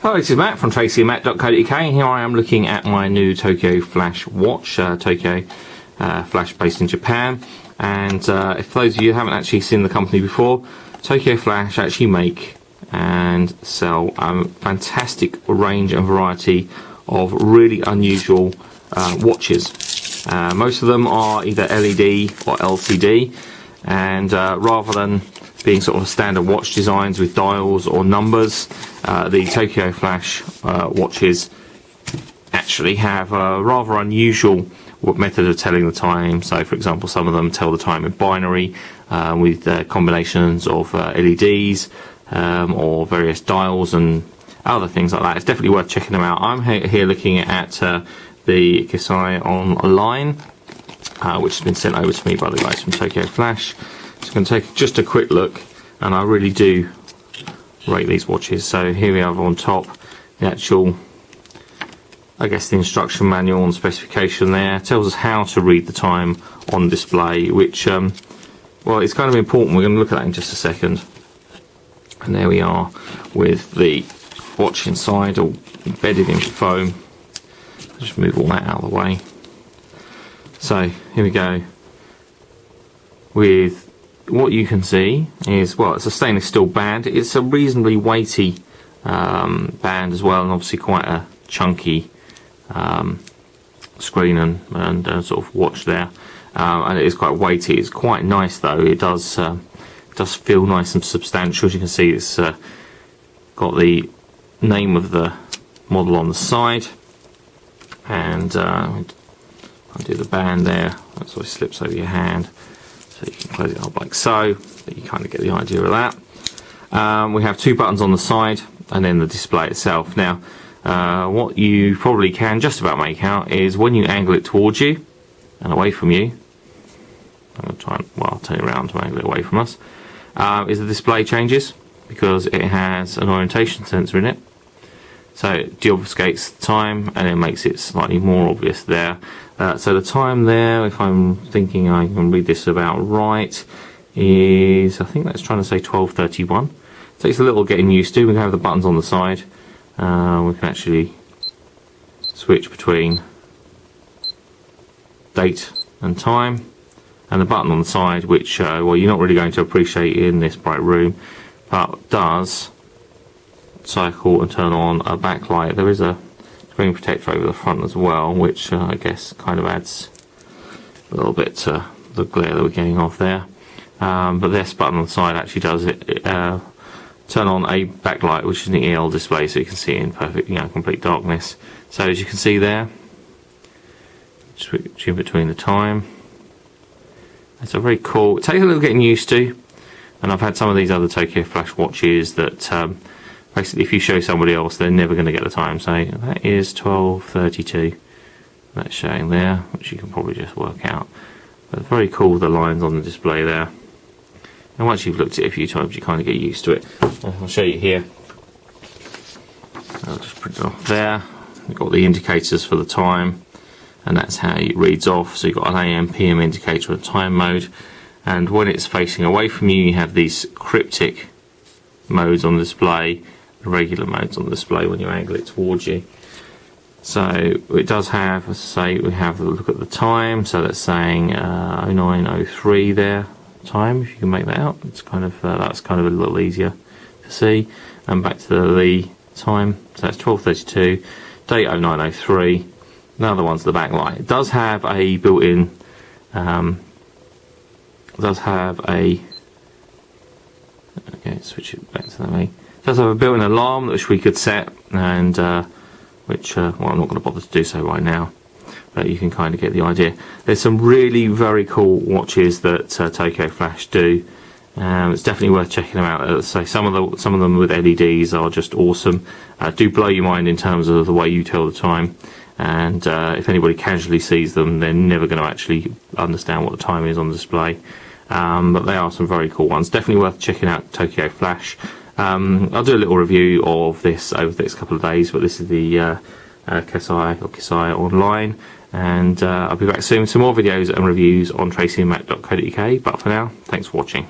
Hello, this is Matt from tracyandmatt.co.uk, and here I am looking at my new Tokyoflash watch, Tokyoflash based in Japan. And if those of you haven't actually seen the company before, Tokyoflash actually make and sell a fantastic range and variety of really unusual watches. Most of them are either LED or LCD, and rather than being sort of standard watch designs with dials or numbers, the Tokyoflash watches actually have a rather unusual method of telling the time. So for example, some of them tell the time in binary with combinations of LEDs or various dials and other things like that. It's definitely worth checking them out. I'm here looking at the Kisai Online, which has been sent over to me by the guys from Tokyoflash. So I'm going to take just a quick look, and I really do rate these watches. So here we have on top the actual, I guess, the instruction manual and specification there. It tells us how to read the time on display, which, well, it's kind of important. We're going to look at that in just a second. And there we are with the watch inside, all embedded in foam. I'll just move all that out of the way. So here we go with what you can see is, well, it's a stainless steel band. It's a reasonably weighty band as well, and obviously quite a chunky screen and sort of watch there, and it is quite weighty. It's quite nice though. It does feel nice and substantial. As you can see, it's got the name of the model on the side, and undo the band there. That sort of slips over your hand, so you can close it up like so. But you kind of get the idea of that. We have two buttons on the side, and then the display itself. Now, what you probably can just about make out is when you angle it towards you and away from you. I'm going to try and, well, I'll turn it around to angle it away from us. Is the display changes because it has an orientation sensor in it. So it deobfuscates the time and it makes it slightly more obvious there. So the time there, if I'm thinking I can read this about right, is, I think that's trying to say 12:31. Takes a little getting used to. We can have the buttons on the side. We can actually switch between date and time, and the button on the side, which well, you're not really going to appreciate in this bright room, but does cycle and turn on a backlight. There is a screen protector over the front as well, which I guess kind of adds a little bit to the glare that we're getting off there. But this button on the side actually does it. Turn on a backlight, which is an EL display, so you can see it in perfect, complete darkness. So as you can see there, switch in between the time. It's a very cool. It takes a little getting used to, and I've had some of these other Tokyoflash watches that basically, if you show somebody else, they're never going to get the time. So that is 12:32. That's showing there, which you can probably just work out. But very cool, the lines on the display there. And once you've looked at it a few times, you kind of get used to it. I'll show you here. I'll just print it off there. We've got the indicators for the time, and that's how it reads off. So you've got an AM, PM indicator and time mode. And when it's facing away from you, you have these cryptic modes on the display, regular modes on the display when you angle it towards you. So it does have, as I say, we have a look at the time. So that's saying 09:03 there. Time, if you can make that out. It's kind of that's kind of a little easier to see. And back to the time, so that's 12:32, date 09:03. Another one's the backlight. It does have a built-in okay, switch it back to that. It does have a built-in alarm which we could set, and which well, I'm not going to bother to do so right now, but you can kind of get the idea. There's some really very cool watches that Tokyoflash do. It's definitely worth checking them out. So some of them with LEDs are just awesome. Do blow your mind in terms of the way you tell the time. And if anybody casually sees them, they're never going to actually understand what the time is on the display. But they are some very cool ones. Definitely worth checking out Tokyoflash. I'll do a little review of this over the next couple of days, but this is the Kisai Online, and I'll be back soon with some more videos and reviews on tracyandmatt.co.uk. But for now, thanks for watching.